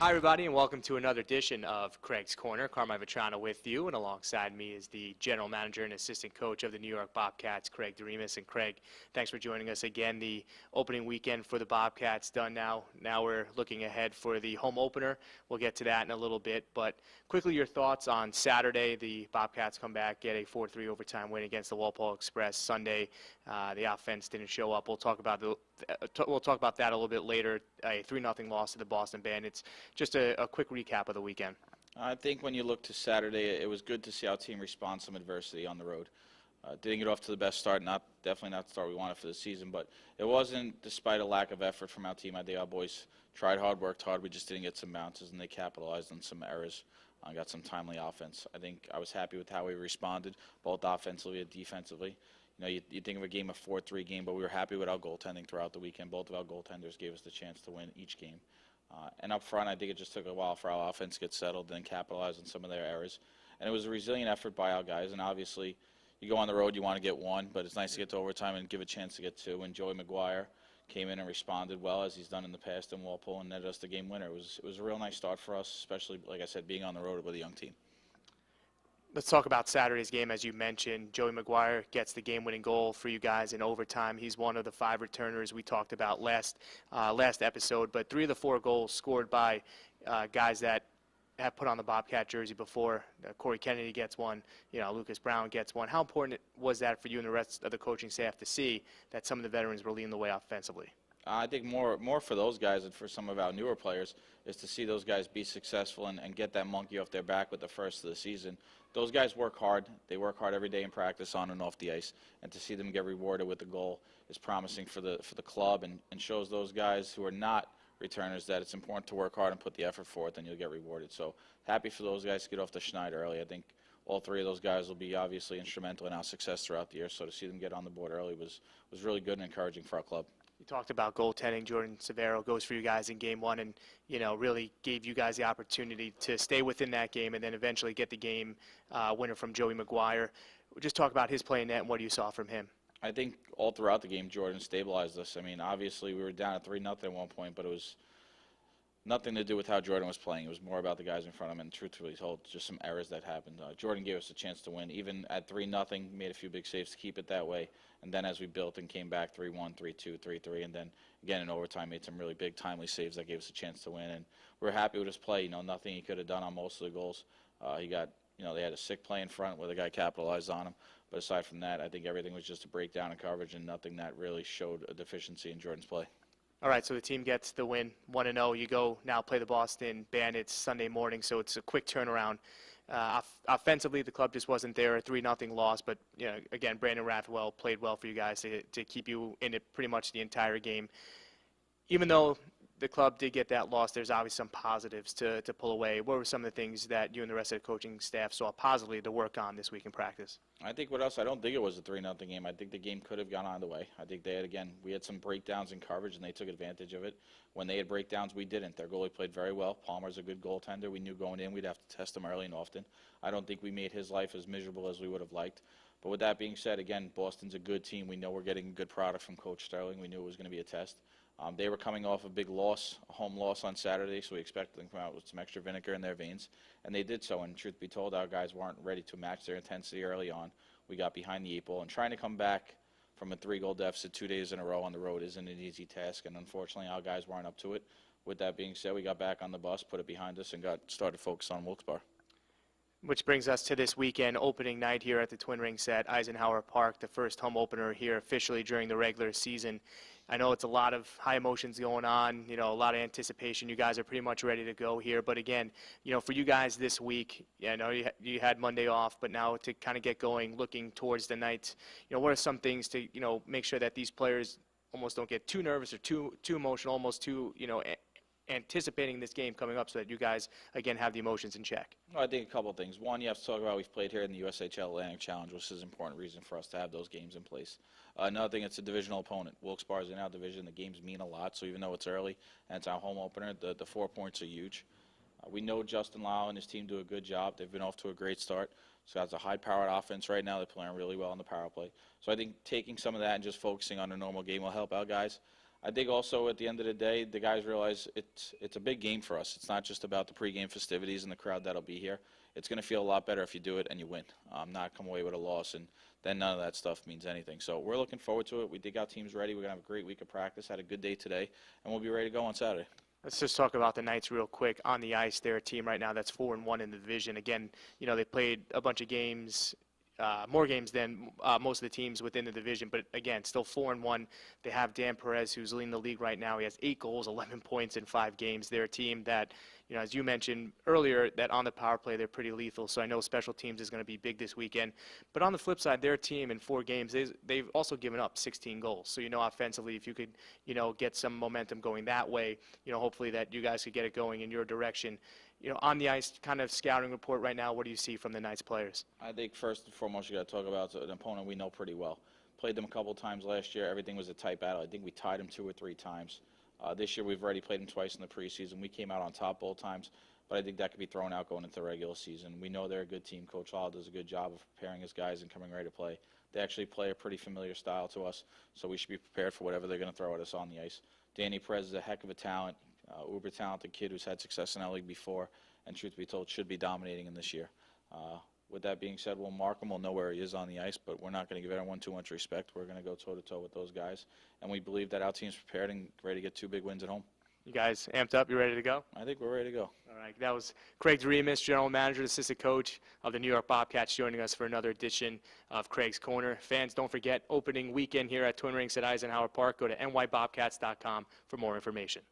Hi, everybody, and welcome to another edition of Craig's Corner. Carmine Vetrano with you, and alongside me is the general manager and assistant coach of the New York Bobcats, Craig DeRemus. And Craig, thanks for joining us again. The opening weekend for the Bobcats done now. Now we're looking ahead for the home opener. We'll get to that in a little bit. But quickly, your thoughts on Saturday. The Bobcats come back, get a 4-3 overtime win against the Walpole Express. Sunday, the offense didn't show up. We'll talk about that a little bit later. A 3-0 loss to the Boston Bandits. Just a quick recap of the weekend. I think when you look to Saturday, it was good to see our team respond to some adversity on the road. Didn't get off to the best start, definitely not the start we wanted for the season, but it wasn't despite a lack of effort from our team. I think our boys tried hard, worked hard. We just didn't get some bounces, and they capitalized on some errors. Got some timely offense. I think I was happy with how we responded, both offensively and defensively. You know, you think of a game, a 4-3 game, but we were happy with our goaltending throughout the weekend. Both of our goaltenders gave us the chance to win each game. And up front, I think it just took a while for our offense to get settled and capitalize on some of their errors. And it was a resilient effort by our guys. And obviously, you go on the road, you want to get one, but it's nice to get to overtime and give a chance to get two. And Joey McGuire came in and responded well, as he's done in the past in Walpole, and netted us the game winner. It was a real nice start for us, especially, like I said, being on the road with a young team. Let's talk about Saturday's game. As you mentioned, Joey McGuire gets the game-winning goal for you guys in overtime. He's one of the 5 returners we talked about last episode. But 3 of the 4 goals scored by guys that have put on the Bobcat jersey before. Corey Kennedy gets one. Lucas Brown gets one. How important was that for you and the rest of the coaching staff to see that some of the veterans were leading the way offensively? I think more for those guys and for some of our newer players is to see those guys be successful and get that monkey off their back with the first of the season. Those guys work hard. They work hard every day in practice, on and off the ice. And to see them get rewarded with the goal is promising for the club and shows those guys who are not returners that it's important to work hard and put the effort forth, and you'll get rewarded. So happy for those guys to get off the schneid early. I think all 3 of those guys will be obviously instrumental in our success throughout the year. So to see them get on the board early was really good and encouraging for our club. You talked about goaltending. Jordan Severo goes for you guys in game 1 and, really gave you guys the opportunity to stay within that game and then eventually get the game winner from Joey McGuire. Just talk about his play in net and what you saw from him. I think all throughout the game, Jordan stabilized us. I mean, obviously we were down at 3-0 at one point, but it was nothing to do with how Jordan was playing. It was more about the guys in front of him, and truthfully told, just some errors that happened. Jordan gave us a chance to win. Even at 3-0, made a few big saves to keep it that way. And then as we built and came back 3-1, 3-2, 3-3, and then again in overtime made some really big timely saves that gave us a chance to win. And we're happy with his play. Nothing he could have done on most of the goals. He got, they had a sick play in front where the guy capitalized on him. But aside from that, I think everything was just a breakdown in coverage and nothing that really showed a deficiency in Jordan's play. All right, so the team gets the win, 1-0. You go now play the Boston Bandits Sunday morning, so it's a quick turnaround. Offensively, the club just wasn't there. A 3-0 loss, but again, Brandon Rathwell played well for you guys to keep you in it pretty much the entire game. Even though the club did get that loss, there's obviously some positives to pull away. What were some of the things that you and the rest of the coaching staff saw positively to work on this week in practice? I think I don't think it was a 3-0 game. I think the game could have gone either way. I think we had some breakdowns in coverage, and they took advantage of it. When they had breakdowns, we didn't. Their goalie played very well. Palmer's a good goaltender. We knew going in we'd have to test him early and often. I don't think we made his life as miserable as we would have liked. But with that being said, again, Boston's a good team. We know we're getting a good product from Coach Sterling. We knew it was going to be a test. They were coming off a big loss, a home loss on Saturday, so we expected them to come out with some extra vinegar in their veins. And they did so, and truth be told, our guys weren't ready to match their intensity early on. We got behind the 8 ball, and trying to come back from a 3-goal deficit 2 days in a row on the road isn't an easy task, and unfortunately our guys weren't up to it. With that being said, we got back on the bus, put it behind us, and started focused on Wilkes-Barre. Which brings us to this weekend opening night here at the Twin Rings at Eisenhower Park, the first home opener here officially during the regular season. I know it's a lot of high emotions going on, a lot of anticipation. You guys are pretty much ready to go here. But again, for you guys this week, I know you had Monday off, but now to kind of get going, looking towards the night, what are some things to, make sure that these players almost don't get too nervous or too emotional, almost too, anticipating this game coming up so that you guys, again, have the emotions in check? Well, I think a couple of things. One, you have to talk about we've played here in the USHL Atlantic Challenge, which is an important reason for us to have those games in place. Another thing, it's a divisional opponent. Wilkes-Barre is in our division. The games mean a lot, so even though it's early and it's our home opener, the 4 points are huge. We know Justin Lyle and his team do a good job. They've been off to a great start. So that's a high-powered offense right now. They're playing really well on the power play. So I think taking some of that and just focusing on a normal game will help our guys. I think also at the end of the day, the guys realize it's a big game for us. It's not just about the pregame festivities and the crowd that'll be here. It's going to feel a lot better if you do it and you win, not come away with a loss, and then none of that stuff means anything. So we're looking forward to it. We think our team's ready. We're going to have a great week of practice, had a good day today, and we'll be ready to go on Saturday. Let's just talk about the Knights real quick. On the ice, they're a team right now that's 4-1 in the division. Again, they played a bunch of games, more games than most of the teams within the division. But again, still 4-1. They have Dan Perez, who's leading the league right now. He has 8 goals, 11 points in 5 games. They're a team that, as you mentioned earlier, that on the power play, they're pretty lethal. So I know special teams is going to be big this weekend. But on the flip side, their team in 4 games, they've also given up 16 goals. So, offensively, if you could, get some momentum going that way, hopefully that you guys could get it going in your direction. On the ice kind of scouting report right now, what do you see from the Knights players? I think first and foremost you got to talk about an opponent we know pretty well. Played them a couple times last year. Everything was a tight battle. I think we tied them 2 or 3 times. This year we've already played them twice in the preseason. We came out on top both times, but I think that could be thrown out going into the regular season. We know they're a good team. Coach Hall does a good job of preparing his guys and coming ready to play. They actually play a pretty familiar style to us, so we should be prepared for whatever they're going to throw at us on the ice. Danny Perez is a heck of a talent, uber talented kid who's had success in our league before, and truth be told, should be dominating in this year. With that being said, we'll mark him. We'll know where he is on the ice, but we're not going to give everyone too much respect. We're going to go toe-to-toe with those guys, and we believe that our team's prepared and ready to get 2 big wins at home. You guys amped up? You ready to go? I think we're ready to go. All right. That was Craig Doremus, General Manager, Assistant Coach of the New York Bobcats, joining us for another edition of Craig's Corner. Fans, don't forget, opening weekend here at Twin Rings at Eisenhower Park. Go to nybobcats.com for more information.